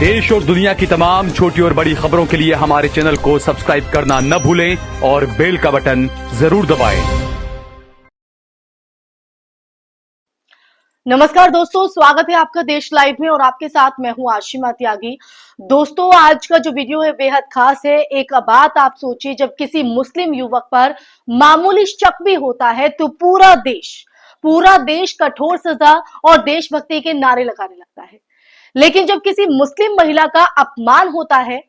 देश और दुनिया की तमाम छोटी और बड़ी खबरों के लिए हमारे चैनल को सब्सक्राइब करना न भूलें और बेल का बटन जरूर दबाएं। नमस्कार दोस्तों, स्वागत है आपका देश लाइव में और आपके साथ मैं हूं आशिमा त्यागी। दोस्तों, आज का जो वीडियो है बेहद खास है। एक बात आप सोचिए, जब किसी मुस्लिम युवक पर मामूली शक भी होता है तो पूरा देश कठोर सजा और देशभक्ति के नारे लगाने लगता है। लेकिन जब किसी मुस्लिम महिला का अपमान होता है,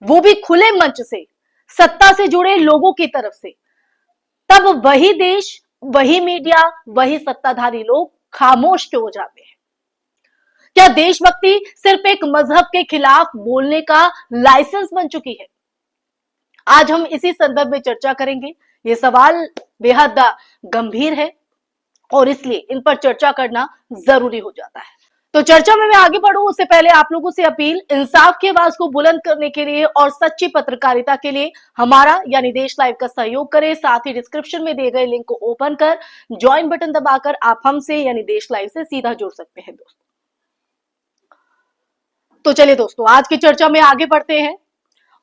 वो भी खुले मंच से, सत्ता से जुड़े लोगों की तरफ से, तब वही देश, वही मीडिया, वही सत्ताधारी लोग खामोश क्यों हो जाते हैं? क्या देशभक्ति सिर्फ एक मजहब के खिलाफ बोलने का लाइसेंस बन चुकी है? आज हम इसी संदर्भ में चर्चा करेंगे। ये सवाल बेहद गंभीर है और इसलिए इन पर चर्चा करना जरूरी हो जाता है। तो चर्चा में मैं आगे बढ़ूं उससे पहले आप लोगों से अपील, इंसाफ की आवाज को बुलंद करने के लिए और सच्ची पत्रकारिता के लिए हमारा यानी देश लाइव का सहयोग करें। साथ ही डिस्क्रिप्शन में दिए गए लिंक को ओपन कर ज्वाइन बटन दबाकर आप हमसे यानी देश लाइव से सीधा जुड़ सकते हैं दोस्तों। तो चलिए दोस्तों, आज की चर्चा में आगे बढ़ते हैं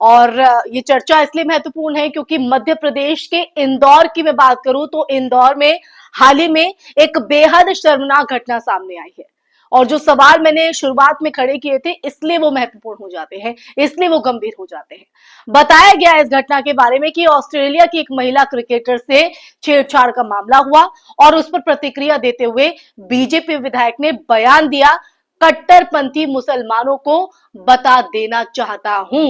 और ये चर्चा इसलिए महत्वपूर्ण है क्योंकि मध्य प्रदेश के इंदौर की मैं बात करूं तो इंदौर में हाल ही में एक बेहद शर्मनाक घटना सामने आई है। और जो सवाल मैंने शुरुआत में खड़े किए थे, इसलिए वो महत्वपूर्ण हो जाते हैं, इसलिए वो गंभीर हो जाते हैं। बताया गया इस घटना के बारे में कि ऑस्ट्रेलिया की एक महिला क्रिकेटर से छेड़छाड़ का मामला हुआ और उस पर प्रतिक्रिया देते हुए बीजेपी विधायक ने बयान दिया, कट्टरपंथी मुसलमानों को बता देना चाहता हूं।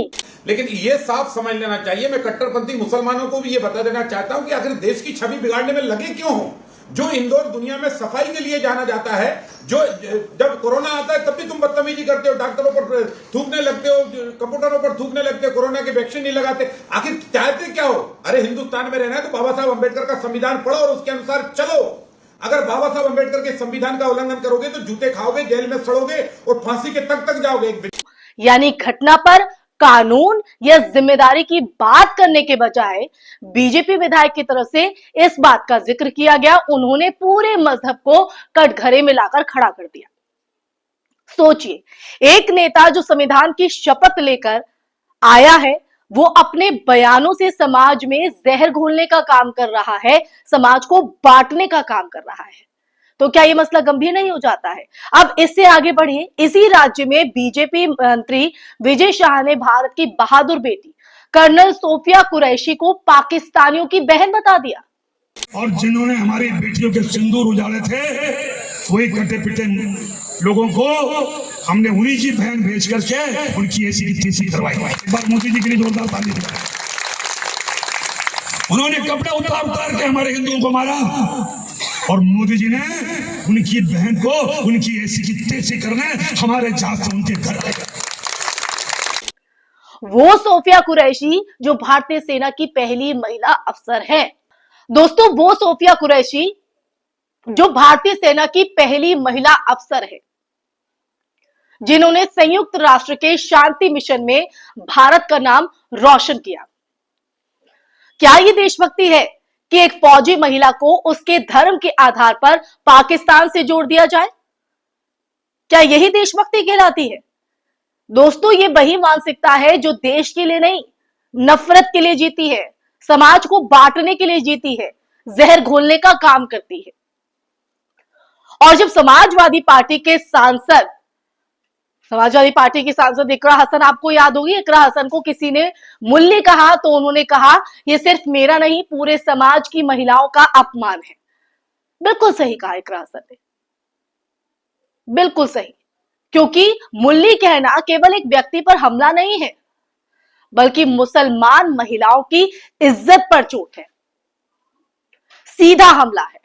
लेकिन ये साफ समझ लेना चाहिए, मैं कट्टरपंथी मुसलमानों को भी ये बता देना चाहता हूं कि आखिर देश की छवि बिगाड़ने में लगे क्यों हो। जो इंदौर दुनिया में सफाई के लिए जाना जाता है, जो जब कोरोना आता है तब भी तुम बदतमीजी करते हो, डॉक्टरों पर थूकने लगते हो, कंप्यूटरों पर थूकने लगते हो, कोरोना के वैक्सीन नहीं लगाते। आखिर चाहते क्या हो? अरे हिंदुस्तान में रहना है तो बाबा साहब अंबेडकर का संविधान पढ़ो और उसके अनुसार चलो। अगर बाबा साहब अंबेडकर के संविधान का उल्लंघन करोगे तो जूते खाओगे, जेल में सड़ोगे और फांसी के तक जाओगे। यानी घटना पर कानून या जिम्मेदारी की बात करने के बजाय बीजेपी विधायक की तरफ से इस बात का जिक्र किया गया। उन्होंने पूरे मजहब को कटघरे में लाकर खड़ा कर दिया। सोचिए, एक नेता जो संविधान की शपथ लेकर आया है, वो अपने बयानों से समाज में जहर घोलने का काम कर रहा है, समाज को बांटने का काम कर रहा है। तो क्या ये मसला गंभीर नहीं हो जाता है? अब इससे आगे बढ़िए, इसी राज्य में बीजेपी मंत्री विजय शाह ने भारत की बहादुर बेटी कर्नल सोफिया कुरैशी को पाकिस्तानियों की बहन बता दिया। और जिन्होंने हमारी बेटियों के सिंदूर उजाड़े थे, वही कटे पिटे लोगों को हमने उन्हीं की बहन भेज करके उनकी ऐसी की तैसी करवाई। एक बार मोदी जी के लिए जोरदार ताली बजाएं। उन्होंने कपड़े उतार के हमारे हिंदुओं को मारा और मोदी जी ने उनकी बहन को उनकी ऐसी की तैसी करने हमारे जहाज से उनके घर आए। वो सोफिया कुरैशी जो भारतीय सेना की पहली महिला अफसर है। दोस्तों, वो सोफिया कुरैशी जो भारतीय सेना की पहली महिला अफसर है, जिन्होंने संयुक्त राष्ट्र के शांति मिशन में भारत का नाम रोशन किया। क्या ये देशभक्ति है कि एक फौजी महिला को उसके धर्म के आधार पर पाकिस्तान से जोड़ दिया जाए? क्या यही देशभक्ति कहलाती है? दोस्तों, ये वही मानसिकता है जो देश के लिए नहीं, नफरत के लिए जीती है, समाज को बांटने के लिए जीती है, जहर घोलने का काम करती है। और जब समाजवादी पार्टी के सांसद इकरा हसन, आपको याद होगी, इकरा हसन को किसी ने मुल्ली कहा तो उन्होंने कहा, यह सिर्फ मेरा नहीं पूरे समाज की महिलाओं का अपमान है। बिल्कुल सही कहा इकरा हसन ने, बिल्कुल सही। क्योंकि मुल्ली कहना केवल एक व्यक्ति पर हमला नहीं है, बल्कि मुसलमान महिलाओं की इज्जत पर चोट है, सीधा हमला है।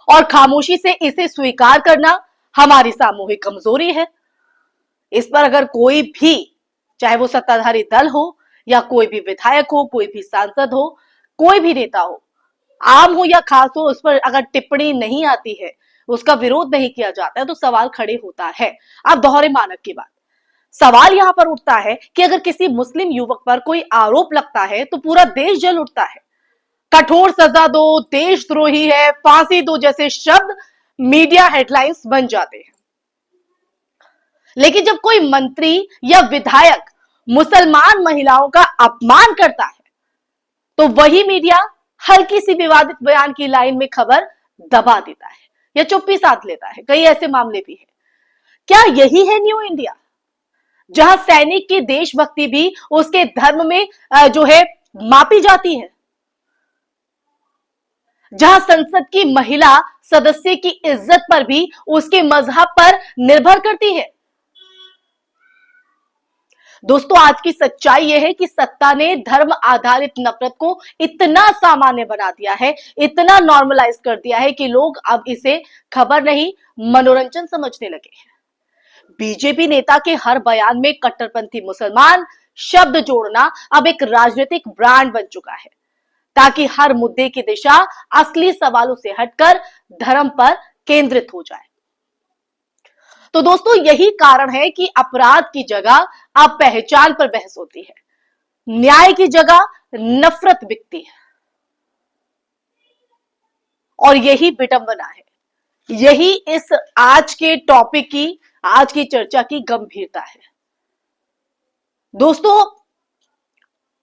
और खामोशी से इसे स्वीकार करना हमारी सामूहिक कमजोरी है। इस पर अगर कोई भी, चाहे वो सत्ताधारी दल हो या कोई भी विधायक हो, कोई भी सांसद हो, कोई भी नेता हो, आम हो या खास हो, उस पर अगर टिप्पणी नहीं आती है, उसका विरोध नहीं किया जाता है, तो सवाल खड़े होता है। अब दोहरे मानक की बात, सवाल यहां पर उठता है कि अगर किसी मुस्लिम युवक पर कोई आरोप लगता है तो पूरा देश जल उठता है। कठोर सजा दो, देशद्रोही है, फांसी दो जैसे शब्द मीडिया हेडलाइंस बन जाते हैं। लेकिन जब कोई मंत्री या विधायक मुसलमान महिलाओं का अपमान करता है तो वही मीडिया हल्की सी विवादित बयान की लाइन में खबर दबा देता है या चुप्पी साध लेता है। कई ऐसे मामले भी हैं। क्या यही है न्यू इंडिया, जहां सैनिक की देशभक्ति भी उसके धर्म में जो है मापी जाती है, जहां संसद की महिला सदस्य की इज्जत पर भी उसके मजहब पर निर्भर करती है। दोस्तों, आज की सच्चाई यह है कि सत्ता ने धर्म आधारित नफरत को इतना सामान्य बना दिया है, इतना नॉर्मलाइज कर दिया है कि लोग अब इसे खबर नहीं मनोरंजन समझने लगे हैं। बीजेपी नेता के हर बयान में कट्टरपंथी मुसलमान शब्द जोड़ना अब एक राजनीतिक ब्रांड बन चुका है, ताकि हर मुद्दे की दिशा असली सवालों से हटकर धर्म पर केंद्रित हो जाए। तो दोस्तों, यही कारण है कि अपराध की जगह अब पहचान पर बहस होती है, न्याय की जगह नफरत बिकती है। और यही विडंबना है, यही इस आज के टॉपिक की, आज की चर्चा की गंभीरता है। दोस्तों,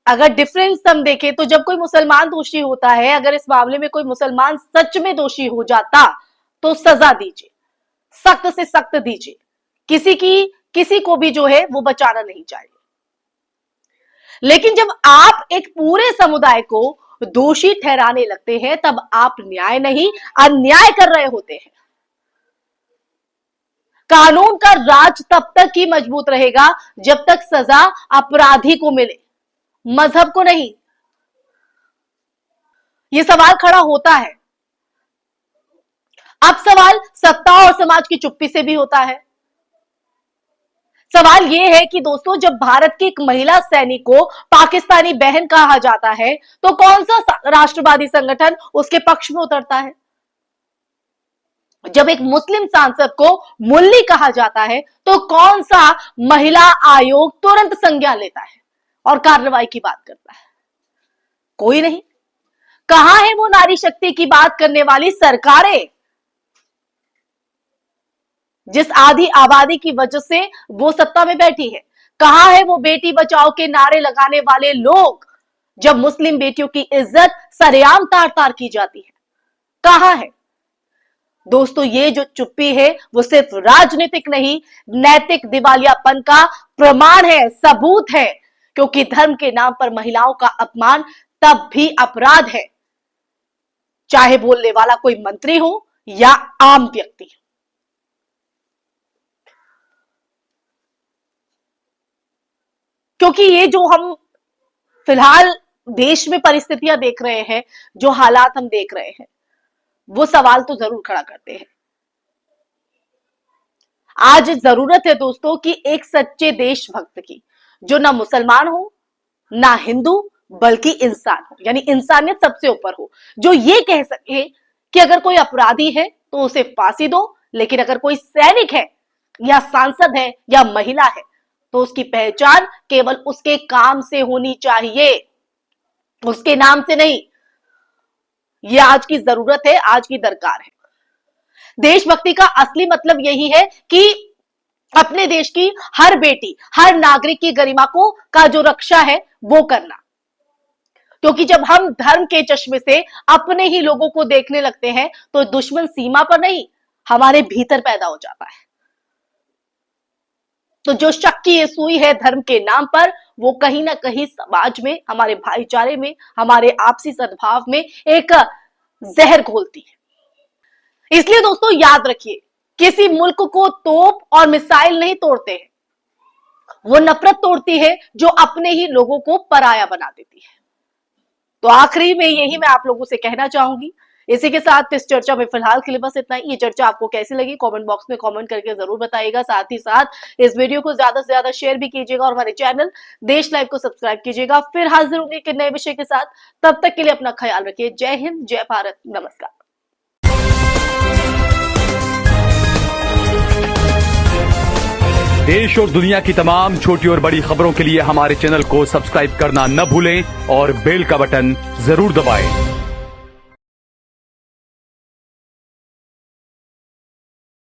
अगर डिफरेंस हम देखें तो जब कोई मुसलमान दोषी होता है, अगर इस मामले में कोई मुसलमान सच में दोषी हो जाता तो सजा दीजिए, सख्त से सख्त दीजिए, किसी को भी जो है वो बचाना नहीं चाहिए। लेकिन जब आप एक पूरे समुदाय को दोषी ठहराने लगते हैं, तब आप न्याय नहीं अन्याय कर रहे होते हैं। कानून का राज तब तक ही मजबूत रहेगा जब तक सजा अपराधी को मिले, मजहब को नहीं। यह सवाल खड़ा होता है। अब सवाल सत्ता और समाज की चुप्पी से भी होता है। सवाल यह है कि दोस्तों, जब भारत की एक महिला सैनिक को पाकिस्तानी बहन कहा जाता है तो कौन सा राष्ट्रवादी संगठन उसके पक्ष में उतरता है? जब एक मुस्लिम सांसद को मुल्ली कहा जाता है तो कौन सा महिला आयोग तुरंत संज्ञान लेता है और कार्रवाई की बात करता है? कोई नहीं। कहां है वो नारी शक्ति की बात करने वाली सरकारें, जिस आधी आबादी की वजह से वो सत्ता में बैठी है? कहां है वो बेटी बचाओ के नारे लगाने वाले लोग, जब मुस्लिम बेटियों की इज्जत सरेआम तार तार की जाती है? कहां है? दोस्तों, ये जो चुप्पी है वो सिर्फ राजनीतिक नहीं, नैतिक दिवालियापन का प्रमाण है, सबूत है। क्योंकि धर्म के नाम पर महिलाओं का अपमान तब भी अपराध है, चाहे बोलने वाला कोई मंत्री हो या आम व्यक्ति। क्योंकि ये जो हम फिलहाल देश में परिस्थितियां देख रहे हैं, जो हालात हम देख रहे हैं, वो सवाल तो जरूर खड़ा करते हैं। आज जरूरत है दोस्तों कि एक सच्चे देशभक्त की, जो ना मुसलमान हो ना हिंदू, बल्कि इंसान हो, यानी इंसानियत सबसे ऊपर हो, जो ये कह सके कि अगर कोई अपराधी है तो उसे फांसी दो, लेकिन अगर कोई सैनिक है या सांसद है या महिला है तो उसकी पहचान केवल उसके काम से होनी चाहिए, उसके नाम से नहीं। यह आज की जरूरत है, आज की दरकार है। देशभक्ति का असली मतलब यही है कि अपने देश की हर बेटी, हर नागरिक की गरिमा का जो रक्षा है वो करना। क्योंकि जब हम धर्म के चश्मे से अपने ही लोगों को देखने लगते हैं तो दुश्मन सीमा पर नहीं, हमारे भीतर पैदा हो जाता है। तो जो शक की ये सुई है धर्म के नाम पर, वो कहीं ना कहीं समाज में, हमारे भाईचारे में, हमारे आपसी सद्भाव में एक जहर घोलती है। इसलिए दोस्तों, याद रखिए, किसी मुल्क को तोप और मिसाइल नहीं तोड़ते हैं, वो नफरत तोड़ती है जो अपने ही लोगों को पराया बना देती है। तो आखिरी में यही मैं आप लोगों से कहना चाहूंगी। इसी के साथ इस चर्चा में फिलहाल के लिए बस इतना ही। ये चर्चा आपको कैसी लगी कमेंट बॉक्स में कमेंट करके जरूर बताइएगा। साथ ही साथ इस वीडियो को ज्यादा से ज्यादा शेयर भी कीजिएगा और हमारे चैनल देश लाइव को सब्सक्राइब कीजिएगा। फिर हाजिर होंगे एक नए विषय के साथ। तब तक के लिए अपना ख्याल रखिए। जय हिंद, जय भारत, नमस्कार। देश और दुनिया की तमाम छोटी और बड़ी खबरों के लिए हमारे चैनल को सब्सक्राइब करना न भूलें और बेल का बटन जरूर दबाएं।